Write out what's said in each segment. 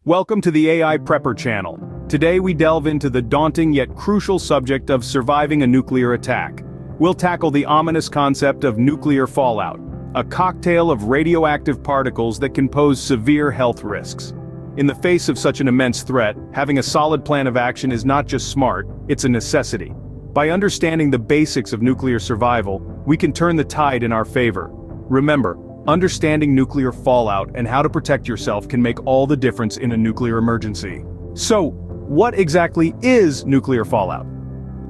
Welcome to the AI Prepper channel. Today we delve into the daunting yet crucial subject of surviving a nuclear attack. We'll tackle the ominous concept of nuclear fallout, a cocktail of radioactive particles that can pose severe health risks. In the face of such an immense threat, having a solid plan of action is not just smart, it's a necessity. By understanding the basics of nuclear survival, we can turn the tide in our favor. Remember, understanding nuclear fallout and how to protect yourself can make all the difference in a nuclear emergency. So, what exactly is nuclear fallout?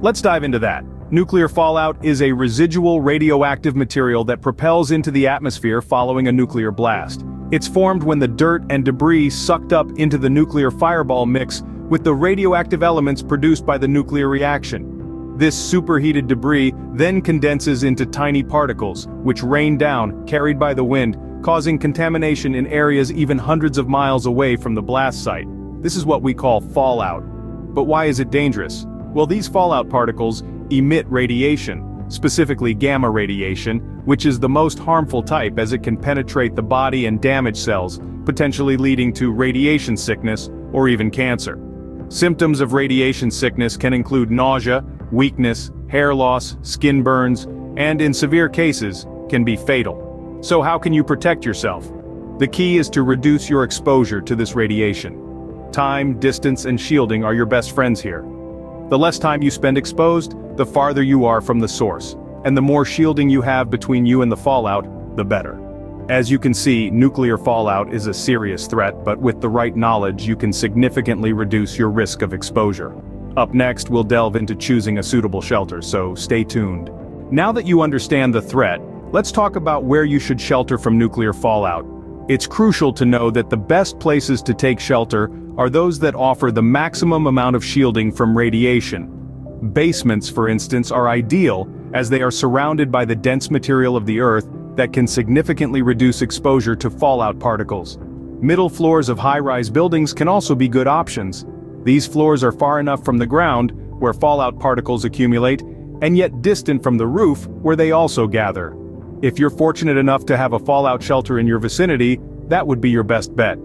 Let's dive into that. Nuclear fallout is a residual radioactive material that propels into the atmosphere following a nuclear blast. It's formed when the dirt and debris sucked up into the nuclear fireball mix with the radioactive elements produced by the nuclear reaction. This superheated debris then condenses into tiny particles, which rain down, carried by the wind, causing contamination in areas even hundreds of miles away from the blast site. This is what we call fallout. But why is it dangerous? Well, these fallout particles emit radiation, specifically gamma radiation, which is the most harmful type as it can penetrate the body and damage cells, potentially leading to radiation sickness or even cancer. Symptoms of radiation sickness can include nausea, weakness, hair loss, skin burns, and in severe cases, can be fatal. So how can you protect yourself? The key is to reduce your exposure to this radiation. Time, distance, and shielding are your best friends here. The less time you spend exposed, the farther you are from the source, and the more shielding you have between you and the fallout, the better. As you can see, nuclear fallout is a serious threat, but with the right knowledge you can significantly reduce your risk of exposure. Up next, we'll delve into choosing a suitable shelter, so stay tuned. Now that you understand the threat, let's talk about where you should shelter from nuclear fallout. It's crucial to know that the best places to take shelter are those that offer the maximum amount of shielding from radiation. Basements, for instance, are ideal, as they are surrounded by the dense material of the Earth that can significantly reduce exposure to fallout particles. Middle floors of high-rise buildings can also be good options. These floors are far enough from the ground, where fallout particles accumulate, and yet distant from the roof, where they also gather. If you're fortunate enough to have a fallout shelter in your vicinity, that would be your best bet.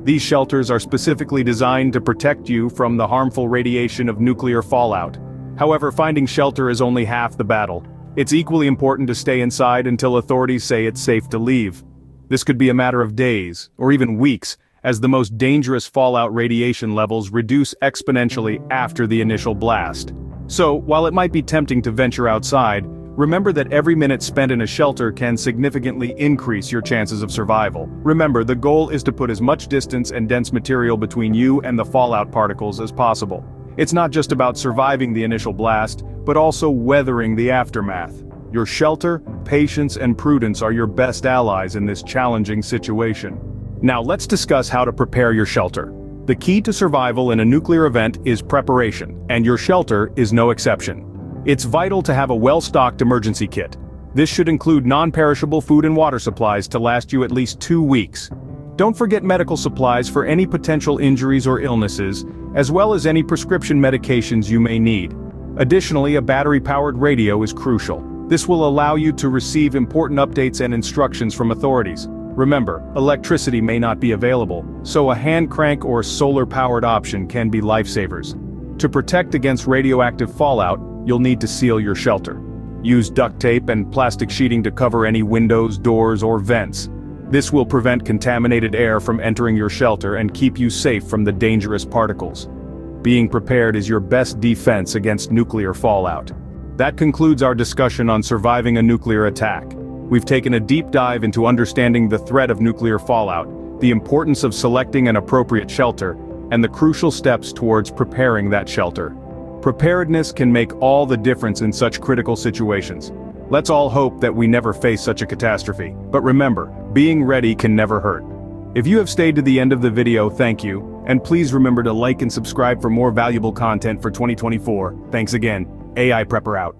These shelters are specifically designed to protect you from the harmful radiation of nuclear fallout. However, finding shelter is only half the battle. It's equally important to stay inside until authorities say it's safe to leave. This could be a matter of days, or even weeks, as the most dangerous fallout radiation levels reduce exponentially after the initial blast. So, while it might be tempting to venture outside, remember that every minute spent in a shelter can significantly increase your chances of survival. Remember, the goal is to put as much distance and dense material between you and the fallout particles as possible. It's not just about surviving the initial blast, but also weathering the aftermath. Your shelter, patience, and prudence are your best allies in this challenging situation. Now let's discuss how to prepare your shelter. The key to survival in a nuclear event is preparation, and your shelter is no exception. It's vital to have a well-stocked emergency kit. This should include non-perishable food and water supplies to last you at least 2 weeks. Don't forget medical supplies for any potential injuries or illnesses, as well as any prescription medications you may need. Additionally, a battery-powered radio is crucial. This will allow you to receive important updates and instructions from authorities. Remember, electricity may not be available, so a hand crank or solar-powered option can be lifesavers. To protect against radioactive fallout, you'll need to seal your shelter. Use duct tape and plastic sheeting to cover any windows, doors, or vents. This will prevent contaminated air from entering your shelter and keep you safe from the dangerous particles. Being prepared is your best defense against nuclear fallout. That concludes our discussion on surviving a nuclear attack. We've taken a deep dive into understanding the threat of nuclear fallout, the importance of selecting an appropriate shelter, and the crucial steps towards preparing that shelter. Preparedness can make all the difference in such critical situations. Let's all hope that we never face such a catastrophe. But remember, being ready can never hurt. If you have stayed to the end of the video, thank you, and please remember to like and subscribe for more valuable content for 2024. Thanks again. AI Prepper out.